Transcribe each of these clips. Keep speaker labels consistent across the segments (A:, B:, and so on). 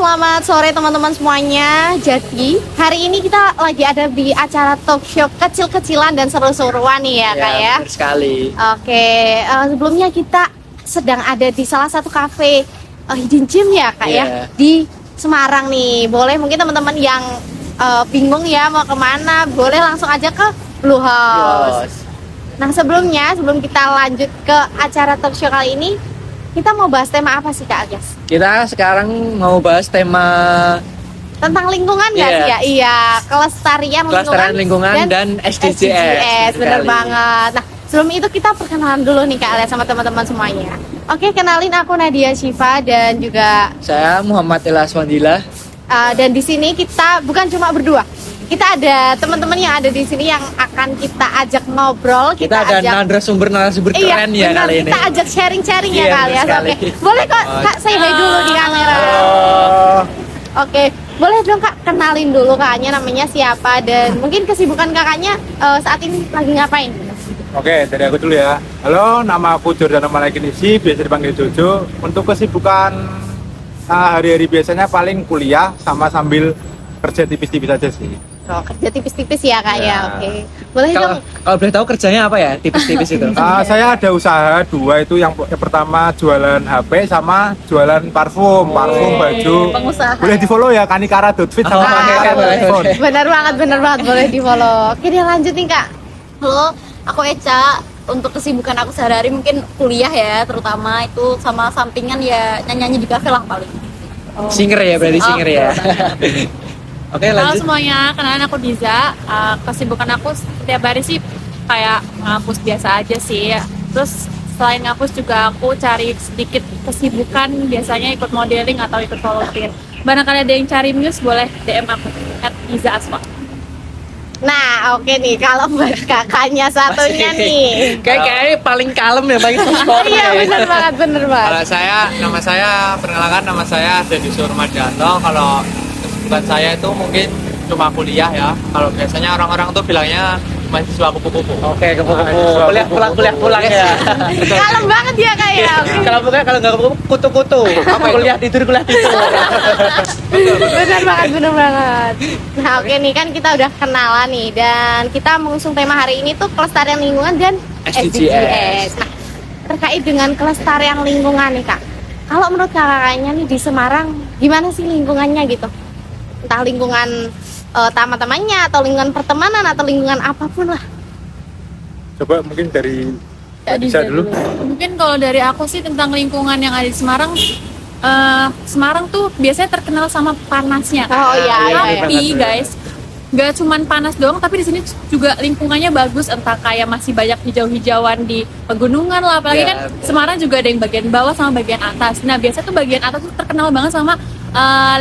A: selamat sore teman-teman semuanya. Jadi hari ini kita lagi ada di acara talk show kecil-kecilan dan seru-seruan nih ya Kak ya.
B: Benar sekali.
A: Oke, sebelumnya kita sedang ada di salah satu cafe hidden gem ya Kak ya, di Semarang nih. Boleh mungkin teman-teman yang bingung ya mau kemana, boleh langsung aja ke Blue House. Nah sebelum kita lanjut ke acara talk show kali ini, kita mau bahas tema apa sih Kak Agas?
B: Kita sekarang mau bahas tema
A: tentang lingkungan nggak sih ya? Iya, kelestarian lingkungan
B: dan SDGs.
A: Bener banget. Nah sebelum itu kita perkenalan dulu nih Kak Alia sama teman-teman semuanya. Oke, kenalin aku Nadia Syifa dan juga
B: saya Muhammad Ilyas Wandila.
A: Dan di sini kita bukan cuma berdua, kita ada teman-teman yang ada di sini yang akan kita ajak ngobrol.
B: Kita ada narasumber keren ya
A: benar,
B: kali ini.
A: Kita ajak sharing-sharing ya kali ya.
B: Oke.
A: Boleh kok Kak say hi dulu di kamera. Oke, boleh dong Kak kenalin dulu kakaknya namanya siapa dan mungkin kesibukan kakaknya saat ini lagi ngapain?
C: Oke, dari aku dulu ya. Halo, nama aku Jordana Malakinisi, biasa dipanggil Jojo. Untuk kesibukan hari-hari biasanya paling kuliah sama sambil kerja tipis-tipis aja sih.
A: Oh, kerja tipis-tipis ya Kak ya. Oke. Boleh dong.
B: Kalau boleh tahu kerjanya apa ya? Tipis-tipis itu.
C: Saya ada usaha dua itu, yang pertama jualan HP sama jualan parfum, baju.
A: Pengusaha.
C: Boleh di follow ya, kanikara.fit sama kanikara.phone.
A: Bener banget boleh di follow. Oke, dia lanjut nih Kak.
D: Halo, aku Eca. Untuk kesibukan aku sehari-hari mungkin kuliah ya, terutama itu sama sampingan ya nyanyi di kafe lah paling.
B: Singer ya, berarti singer ya. Oke,
E: Halo
B: lanjut.
E: semuanya, kenalin aku Diza. Kesibukan aku setiap hari sih kayak ngapus biasa aja sih. Terus selain ngapus juga aku cari sedikit kesibukan, biasanya ikut modeling atau ikut volunteer. Barangkali ada yang cari muse, boleh DM aku @diza_asma.
A: Nah, oke nih, kalau buat kakaknya satunya nih.
B: Kayaknya paling kalem ya, paling
A: Iya, bener banget.
F: Kalau nama saya perkenalkan, nama saya Dedi Surmadianto. Kalau kesibukan saya itu mungkin cuma kuliah ya. Kalau biasanya orang-orang tuh bilangnya mahasiswa kupu-kupu.
B: Oke, kupu-kupu. Kuliah pulang ya.
A: Kalem banget ya Kak ya. Oke.
B: Kalau nggak kutu-kutu. Apa kuliah tidur.
A: Bener banget. Nah, oke nih kan kita udah kenalan nih dan kita mengusung tema hari ini tuh kelestarian lingkungan dan SDGs. Nah, terkait dengan kelestarian lingkungan nih Kak. Kalau menurut kakaknya nih di Semarang gimana sih lingkungannya gitu? Entah lingkungan teman-temannya atau lingkungan pertemanan atau lingkungan apapun lah.
C: Coba mungkin dari Diza dulu.
E: Mungkin kalau dari aku sih tentang lingkungan yang ada di Semarang, Semarang tuh biasanya terkenal sama panasnya.
A: Oh iya.
E: Tapi guys, nggak cuman panas doang, tapi di sini juga lingkungannya bagus. Entah kayak masih banyak hijau-hijauan di pegunungan lah. Apalagi kan Semarang juga ada yang bagian bawah sama bagian atas. Nah biasanya tuh bagian atas tuh terkenal banget sama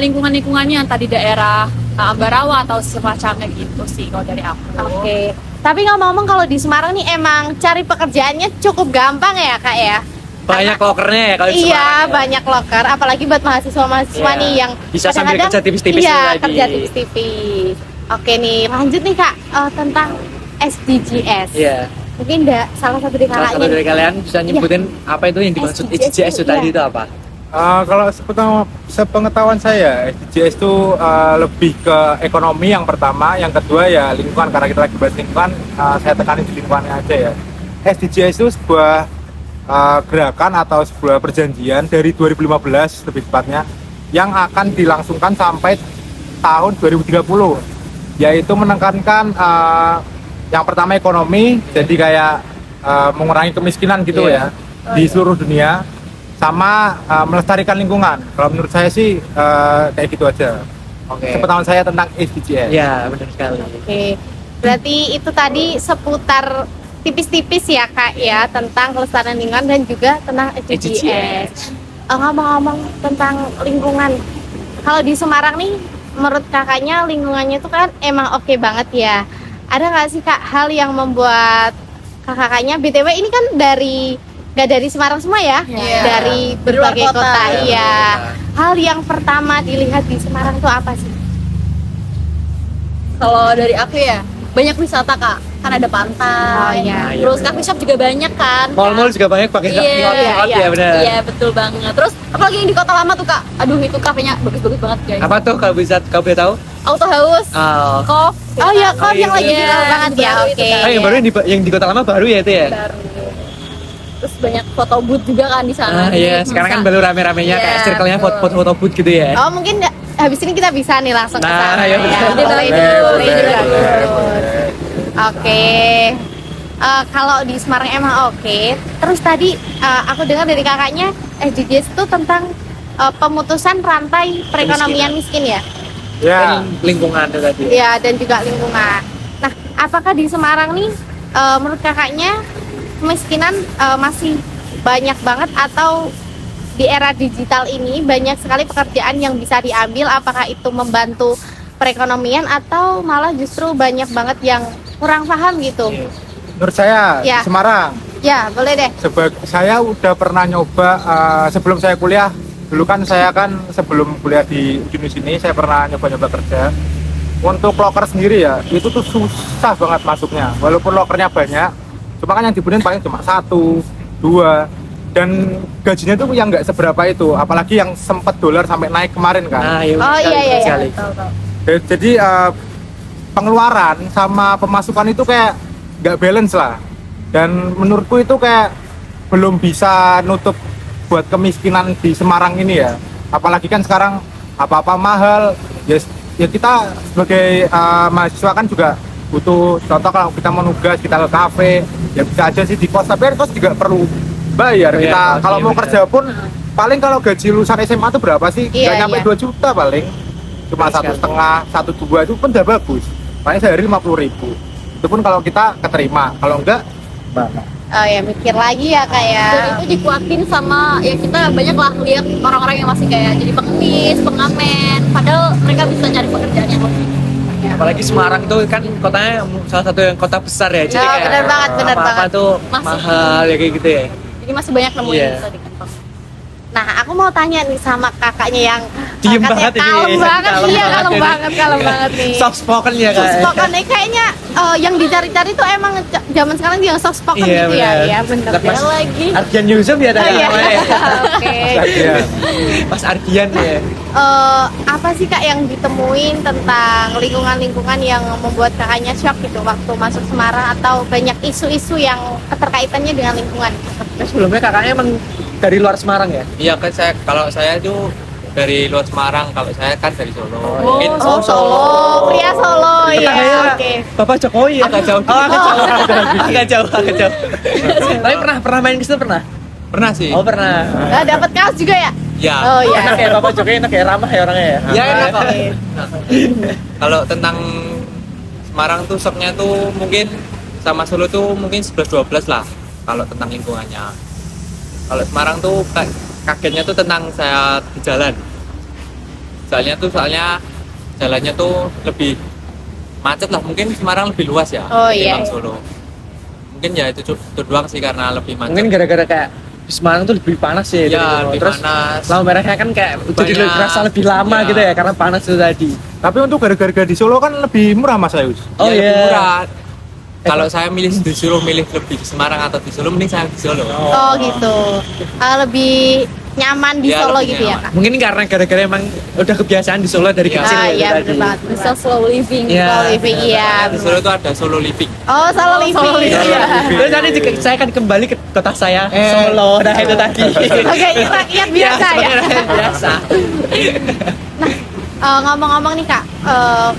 E: lingkungannya entah di daerah Ambarawa atau semacamnya gitu sih kalau dari aku.
A: Oke. Tapi ngomong-ngomong kalau di Semarang nih emang cari pekerjaannya cukup gampang ya Kak ya?
B: Banyak lokernya ya kalau di Semarang.
A: Iya,
B: ya.
A: banyak loker. Apalagi buat mahasiswa-mahasiswa nih yang
B: bisa sambil
A: kadang-kadang
B: kerja tipis-tipis
A: iya,
B: lagi.
A: kerja tipis-tipis. Oke nih, lanjut nih Kak tentang SDGs.
B: Iya.
A: Mungkin salah satu dari
B: Salah satu
A: kakaknya
B: dari kalian bisa nyebutin apa itu yang dimaksud SDGs itu tadi itu apa?
C: Kalau sepengetahuan saya, SDGs itu lebih ke ekonomi yang pertama, yang kedua ya lingkungan, karena kita lagi bahas lingkungan, saya tekanin di lingkungannya aja ya. SDGs itu sebuah gerakan atau sebuah perjanjian dari 2015 lebih tepatnya, yang akan dilangsungkan sampai tahun 2030, yaitu menekankan yang pertama ekonomi, jadi kayak mengurangi kemiskinan gitu ya di seluruh dunia, sama melestarikan lingkungan. Kalau menurut saya sih kayak gitu aja.
B: Oke.
C: Sepengetahuan saya tentang SDGs.
B: Iya, benar sekali.
A: Oke. Berarti itu tadi seputar tipis-tipis ya Kak ya tentang kelestarian lingkungan dan juga tentang SDGs. Ngomong-ngomong tentang lingkungan, kalau di Semarang nih, menurut kakaknya lingkungannya itu kan emang oke banget ya. Ada nggak sih Kak hal yang membuat kakaknya, BTW ini kan nggak dari Semarang semua ya, dari berbagai kota. Iya. Hal yang pertama dilihat di Semarang itu apa sih?
D: Kalau dari aku ya banyak wisata Kak. kan ada pantai.
A: Oh, iya.
D: Terus coffee shop juga banyak kan.
B: Mall-mall juga banyak pakai
D: Iya,
B: ya benar.
D: Iya, betul banget. Terus apalagi yang di Kota Lama tuh, Kak. Aduh, itu kafenya bagus-bagus banget, guys.
B: Apa tuh kalau bisa kau boleh tahu?
D: Auto House,
B: Oh.
D: Coffee.
A: Oh ya, kok yang lagi
D: iya.
A: viral banget ya.
D: Baru
A: Oke.
D: itu kan.
B: Ah, yang baru yang di Kota Lama baru ya itu ya?
D: Baru. Terus banyak foto booth juga kan di sana.
B: Ah iya, sekarang kan baru rame-ramenya kayak
D: Iya,
B: circle-nya
D: betul.
B: foto-foto booth gitu ya.
A: Oh, mungkin habis ini kita bisa nih langsung ke
B: Nah,
A: sana
B: ya,
A: ya.
B: betul.
A: Boleh
D: Boleh,
A: dulu,
D: boleh,
A: ide
D: boleh,
A: bagus. Oke. Kalau di Semarang emang oke. Terus tadi aku dengar dari kakaknya SDGs itu tentang pemutusan rantai perekonomian miskin ya.
C: Ya,
B: Dan lingkungan itu tadi.
A: Ya, dan juga lingkungan. Nah, apakah di Semarang nih menurut kakaknya kemiskinan masih banyak banget atau di era digital ini banyak sekali pekerjaan yang bisa diambil, apakah itu membantu perekonomian atau malah justru banyak banget yang kurang paham gitu?
C: menurut saya
A: Ya.
C: Semarang.
A: Ya, boleh deh.
C: Saya udah pernah nyoba sebelum saya kuliah. Dulu kan saya kan sebelum kuliah di Unus ini saya pernah nyoba-nyoba kerja. Untuk loker sendiri ya, itu tuh susah banget masuknya. Walaupun lokernya banyak, cuma kan yang dibutuhin paling cuma 1, 2, dan gajinya tuh yang nggak seberapa itu. Apalagi yang sempat dolar sampai naik kemarin kan.
B: Nah, iya,
A: Oh,
B: betul
A: iya, iya,
B: sekali.
C: Jadi pengeluaran sama pemasukan itu kayak nggak balance lah. Dan menurutku itu kayak belum bisa nutup buat kemiskinan di Semarang ini ya. Apalagi kan sekarang apa-apa mahal. Ya kita sebagai mahasiswa kan juga butuh, contoh kalau kita mau nugas kita ke kafe ya bisa aja sih di kos, tapi kan kos juga perlu bayar.
B: Bayar
C: Kita
B: kos,
C: kalau
B: iya
C: mau
B: benar.
C: kerja pun paling kalau gaji lulusan SMA tuh berapa sih?
A: Iya,
C: Nggak nyampe
A: iya.
C: 2 juta paling, cuma
B: Benar sekali.
C: 1,5, 1,2 itu pun udah bagus. Paling sehari 50.000. Itu pun kalau kita keterima, kalau enggak banget.
A: Oh ya, mikir lagi ya
D: Dan
A: kayak.
D: itu dikuatin sama ya kita banyak lah lihat orang-orang yang masih kayak jadi pengemis, pengamen, padahal mereka bisa cari pekerjaan yang lebih.
B: Apalagi Semarang tuh kan kotanya salah satu yang kota besar ya. Jadi
A: Oh,
B: kayak
A: benar banget, benar
B: apa-apa
A: banget.
B: tuh
D: Masuk.
B: mahal ya kayak gitu ya.
D: Jadi masih banyak nemuin
B: Iya.
D: kita di kantong.
A: Nah, aku mau tanya nih sama kakaknya yang
B: Diem
A: katanya
B: banget ini.
A: kalem banget,
B: Kalem
A: iya
B: banget
A: kalem
B: ini.
A: banget, kalem banget nih.
B: Soft spoken ya
A: Soft
B: kan.
A: spoken nih kayaknya yang dicari-cari tuh emang zaman sekarang yang soft spoken
B: Iya,
A: gitu ya,
B: benar.
A: ya bener
B: Mas
A: ya lagi.
B: Ardian Yusuf ya
A: Oh
B: tadi
A: iya,
B: namanya.
A: oke.
C: Ya.
B: Mas Ardian ya.
A: Apa sih kak yang ditemuin tentang lingkungan-lingkungan yang membuat kakaknya shock gitu waktu masuk Semarang atau banyak isu-isu yang keterkaitannya dengan lingkungan?
B: Nah, sebelumnya kakaknya emang dari luar Semarang ya?
F: Iya kan kalau saya itu dari luar Semarang, kalau saya kan dari Solo.
B: Oh,
F: Mungkin
A: Oh Solo, pria Solo,
B: Tetangganya
A: iya oke.
B: Bapak Jokowi ya?
F: Agak jauh.
B: Oh, agak jauh. Agak jauh, agak jauh. Tapi pernah main ke situ pernah?
F: pernah sih.
B: Oh, pernah.
A: Nah, dapat kaos juga ya?
F: Ya.
A: Oh iya.
B: Enak ya Bapak Jokowi, enak ya, ramah ya orangnya ya?
F: Ya enak kok.
A: Oke.
F: Kalau tentang Semarang tuh shocknya tuh mungkin sama Solo tuh mungkin 11-12 lah kalau tentang lingkungannya. Kalau Semarang tuh kagetnya tuh tentang saya di jalan. Soalnya jalannya tuh lebih macet lah, mungkin Semarang lebih luas ya
A: Oh, iya,
F: ketimbang
A: iya.
F: Solo. Mungkin ya itu doang sih karena lebih macet.
B: Mungkin gara-gara kayak di Semarang tuh lebih panas ya.
F: Ya,
B: dari Solo.
F: lebih
B: Terus
F: panas.
B: lampu merahnya kan kayak jadi
F: Banyak.
B: terasa lebih lama
F: Ya.
B: gitu ya karena panas itu tadi.
C: Tapi untuk harga-harga di Solo kan lebih murah Mas Ayus.
B: Oh,
F: Ya, lebih
B: iya.
F: murah. Kalau saya disuruh milih lebih di Semarang atau di Solo, mending saya di Solo.
A: Oh gitu. Lebih nyaman di
F: Iya,
A: Solo
F: lebih
A: gitu ya
F: nyaman.
A: kak?
B: Mungkin karena gara-gara emang udah kebiasaan di Solo dari
F: Iya.
B: kecil
A: Ah
B: gitu
A: iya
B: tadi.
A: bener banget.
D: Bisa slow living.
B: Iya.
A: Solo living iya.
F: Di Solo itu ada Solo Living.
A: Oh Solo living.
B: Iya.
A: Iya.
B: Terus nanti juga saya akan kembali ke kota saya, Solo. Nah itu tadi.
A: Sebagai rakyat biasa ya.
B: sebagai rakyat biasa.
A: Ngomong-ngomong nih kak,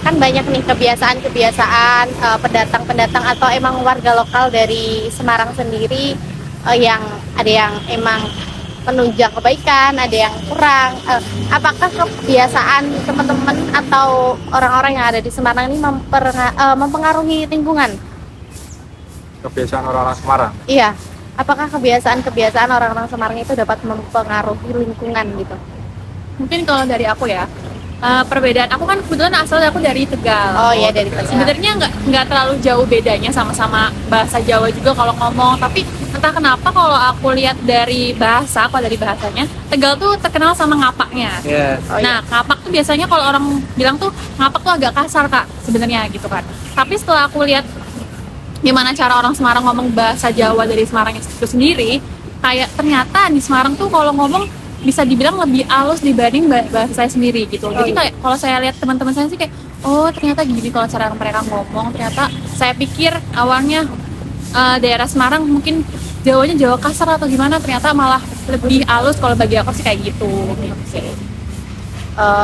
A: kan banyak nih kebiasaan-kebiasaan pendatang-pendatang atau emang warga lokal dari Semarang sendiri yang ada yang emang menunjang kebaikan, ada yang kurang. Apakah kebiasaan teman-teman atau orang-orang yang ada di Semarang ini mempengaruhi lingkungan?
C: Kebiasaan orang-orang Semarang.
A: Iya. Apakah kebiasaan-kebiasaan orang-orang Semarang itu dapat mempengaruhi lingkungan gitu?
E: Mungkin kalau dari aku ya, perbedaan aku kan kebetulan asal aku dari Tegal.
A: Oh iya dari Tegal.
E: Sebenarnya nggak terlalu jauh bedanya, sama-sama bahasa Jawa juga kalau ngomong. Tapi entah kenapa kalau aku lihat dari bahasa, kalau dari bahasanya, Tegal tuh terkenal sama ngapaknya.
B: Iya.
A: Oh, iya.
E: Nah, ngapak tuh biasanya kalau orang bilang tuh ngapak tuh agak kasar kak sebenarnya gitu kan. Tapi setelah aku lihat gimana cara orang Semarang ngomong bahasa Jawa dari Semarang itu sendiri, kayak ternyata di Semarang tuh kalau ngomong bisa dibilang lebih halus dibanding bahasa saya sendiri gitu. Jadi kayak kalau saya lihat teman-teman saya sih kayak, oh ternyata gini kalau cara mereka ngomong. Ternyata saya pikir awalnya daerah Semarang mungkin Jawanya Jawa kasar atau gimana, ternyata malah lebih halus kalau bagi aku sih kayak gitu.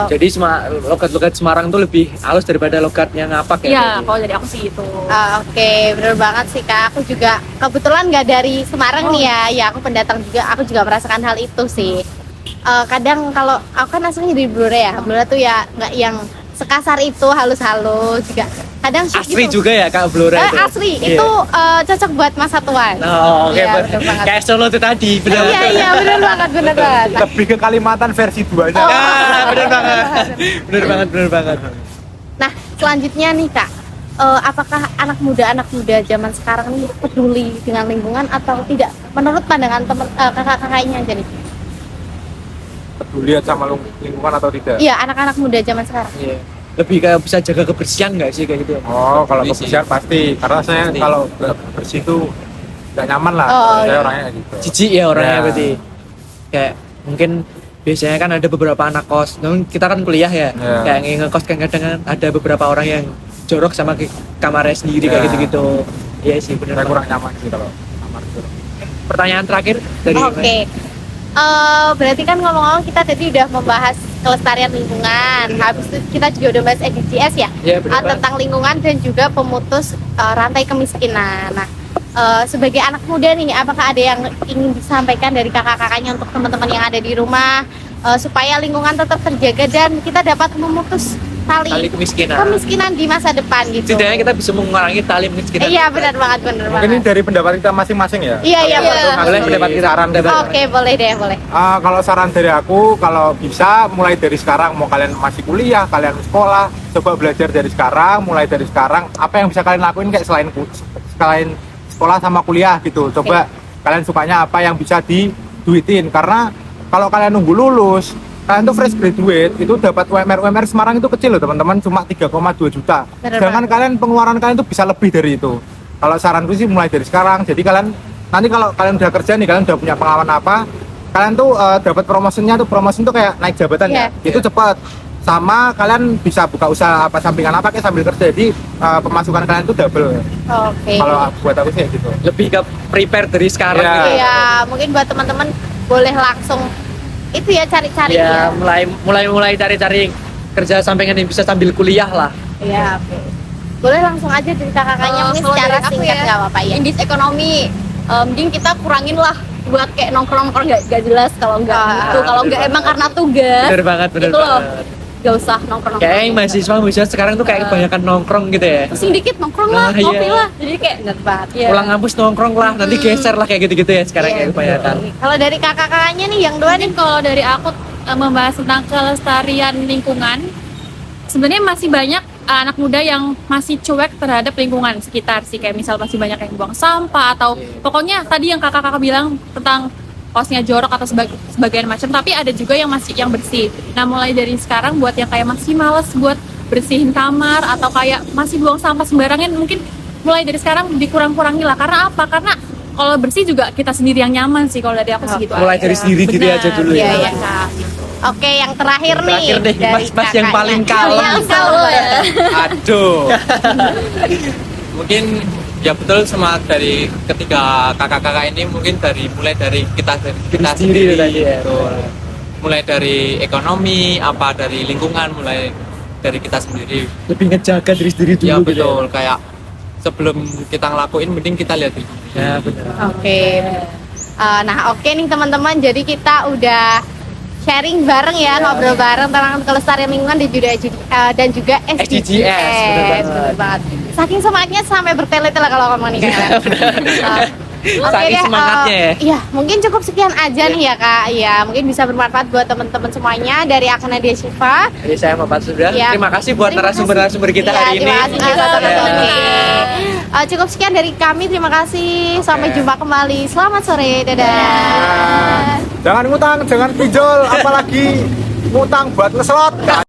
B: Jadi logat-logat Semarang tuh lebih halus daripada logatnya Ngapak ya?
E: Iya, kalau dari aku sih gitu.
A: Oke, bener banget sih Kak. Aku juga kebetulan nggak dari Semarang nih ya. Ya aku pendatang juga. Aku juga merasakan hal itu sih. Kadang kalau aku kan aslinya dari Blora ya. Blora tuh ya nggak yang sekasar itu, halus-halus juga. Kadang sih
B: Asli
A: gitu.
B: juga ya Kak Blora itu?
A: Asli,
B: Iya.
A: itu cocok buat masa tuan.
B: Oh, oke.
A: Iya, bener banget.
B: Kayak Solo itu tadi, benar.
A: Iya, bener banget, bener banget.
C: Lebih ke Kalimantan versi 2-nya.
A: Oh.
B: Ah, benar banget. Benar banget.
A: Nah, selanjutnya nih Kak, apakah anak muda zaman sekarang ini peduli dengan lingkungan atau tidak? Menurut pandangan teman kakak-kakaknya aja nih.
C: Peduli sama lingkungan atau tidak?
A: Iya, anak-anak muda zaman sekarang.
B: Iya. Lebih kayak bisa jaga kebersihan nggak sih kayak gitu?
C: Oh, kalau
F: Peduli sih.
C: kebersihan pasti. Karena saya
F: Pasti.
C: kalau nggak bersih itu nggak nyaman lah.
A: Oh,
C: Saya
A: iya.
C: orangnya gitu.
B: Jijik ya orangnya
C: Ya.
B: berarti. Kayak mungkin biasanya kan ada beberapa anak kos. Namun kita kan kuliah ya.
C: Ya.
B: Kayak ngekos kan kadang kan ada beberapa orang yang jorok sama kamarnya sendiri kayak
C: Ya.
B: gitu-gitu. Iya sih benar.
C: Saya kurang nyaman sih kalau kamar itu.
B: Pertanyaan terakhir dari
A: Oke. Berarti kan ngomong-ngomong kita tadi udah membahas kelestarian lingkungan. Habis itu kita juga udah bahas SDGs ya.
B: Iya, benar banget.
A: Tentang lingkungan dan juga pemutus rantai kemiskinan. Nah, sebagai anak muda nih, apakah ada yang ingin disampaikan dari kakak-kakaknya untuk teman-teman yang ada di rumah supaya lingkungan tetap terjaga dan kita dapat memutus
B: tali
A: tali
B: kemiskinan.
A: di masa depan gitu.
B: Setidaknya kita bisa mengurangi tali kemiskinan.
A: Iya, benar banget, benar
C: Mungkin ini
A: banget.
C: dari pendapat kita masing-masing ya.
A: Iya, betul.
B: Boleh pendapat kita.
C: Saran dari
A: Oke, boleh deh, boleh.
C: Kalau saran dari aku, kalau bisa mulai dari sekarang, mau kalian masih kuliah, kalian sekolah, coba belajar dari sekarang, mulai dari sekarang. Apa yang bisa kalian lakuin kayak selain sekolah sama kuliah gitu. Coba kalian sukanya apa yang bisa diduitin. Karena kalau kalian nunggu lulus, kalian tuh fresh graduate, itu dapat UMR Semarang itu kecil loh teman-teman, cuma 3,2 juta.
A: Bener
C: Sedangkan kalian pengeluaran kalian tuh bisa lebih dari itu. Kalau saranku sih mulai dari sekarang. Jadi kalian nanti kalau kalian udah kerja nih, kalian udah punya pengalaman apa, kalian tuh dapat promotion tuh kayak naik jabatan ya. Itu cepat. Sama kalian bisa buka usaha apa sampingan apa kayak sambil kerja. Jadi pemasukan kalian tuh double.
A: Oke.
C: Kalau buat aku sih gitu.
B: Lebih ke prepare dari sekarang
C: Iya.
B: gitu.
A: Iya, mungkin buat teman-teman boleh langsung itu ya cari-cari
B: Ya,
A: ya.
B: mulai cari-cari kerja sampingan yang bisa sambil kuliah lah.
A: Iya, oke. Boleh langsung aja dari kakak-kakaknya mungkin
D: Kalau
A: secara
D: dari aku
A: singkat
D: ya,
A: nggak apa-apa ya.
D: Indis ekonomi, mending kita kurangin lah buat kayak nongkrong-nongkrong gak jelas kalau nggak gitu. Kalau nggak emang karena tugas
B: Bener banget, bener
D: gitu loh,
B: banget.
D: gak usah nongkrong-nongkrong.
B: Kayak mahasiswa sekarang tuh kayak kebanyakan nongkrong gitu ya.
D: pusing dikit nongkrong lah,
B: Nah,
D: ngopi
B: iya.
D: lah. Jadi kayak
A: Bener banget.
D: ya.
B: Pulang kampus nongkrong lah, nanti geser lah kayak gitu-gitu ya sekarang
A: Iya,
B: kayak kebanyakan.
A: Kalau dari kakak-kakaknya nih yang dua nih,
E: Mungkin kalau dari aku membahas tentang kelestarian lingkungan, sebenarnya masih banyak anak muda yang masih cuek terhadap lingkungan sekitar sih, kayak misal masih banyak yang buang sampah atau pokoknya tadi yang kakak-kakak bilang tentang kosnya jorok atau sebagian macam, tapi ada juga yang masih yang bersih. Nah, mulai dari sekarang buat yang kayak masih males buat bersihin kamar atau kayak masih buang sampah sembarangan, mungkin mulai dari sekarang dikurang-kurangi lah. Karena apa? Karena kalau bersih juga kita sendiri yang nyaman sih kalau dari aku sih gitu.
B: Mulai dari sendiri diri aja dulu
A: Iya,
B: ya.
A: iya, Kak. Oke, yang terakhir nih.
B: Terakhir deh,
A: dari
B: mas yang
A: kakaknya.
B: paling kalem.
A: Yang kalem ya.
F: Aduh. Mungkin ya betul semangat dari ketiga kakak-kakak ini mungkin mulai dari kita
B: sendiri
F: sendiri
B: tadi ya.
F: betul. Mulai dari ekonomi, apa dari lingkungan, mulai dari kita sendiri.
B: Lebih ngejaga diri sendiri dulu
F: Ya
B: gitu
F: betul, kayak sebelum kita ngelakuin mending kita lihat dulu.
B: Ya, benar.
A: Oke. Nah, oke nih teman-teman, jadi kita udah sharing bareng ya, ngobrol bareng tentang kelestarian lingkungan dan juga SDGs.
B: SDGs, bener
A: Bener banget. Saking semangatnya sampai bertele-tele kalau ngomong nih Kak. Oke
B: Saking
A: deh,
B: semangatnya ya.
A: Iya, mungkin cukup sekian aja nih ya Kak. Iya, mungkin bisa bermanfaat buat teman-teman semuanya dari Akana Dia Syifa.
B: Jadi saya Muhammad Sudah.
A: Iya.
B: Terima kasih buat
A: Terima kasih.
B: narasumber kita
A: Iya,
B: hari ini.
A: terima kasih juga
B: Ya.
A: teman-teman. Cukup sekian dari kami, terima kasih. Sampai jumpa kembali. Selamat sore, dadah.
C: Jangan ngutang, jangan pinjol, apalagi ngutang buat ngeslot.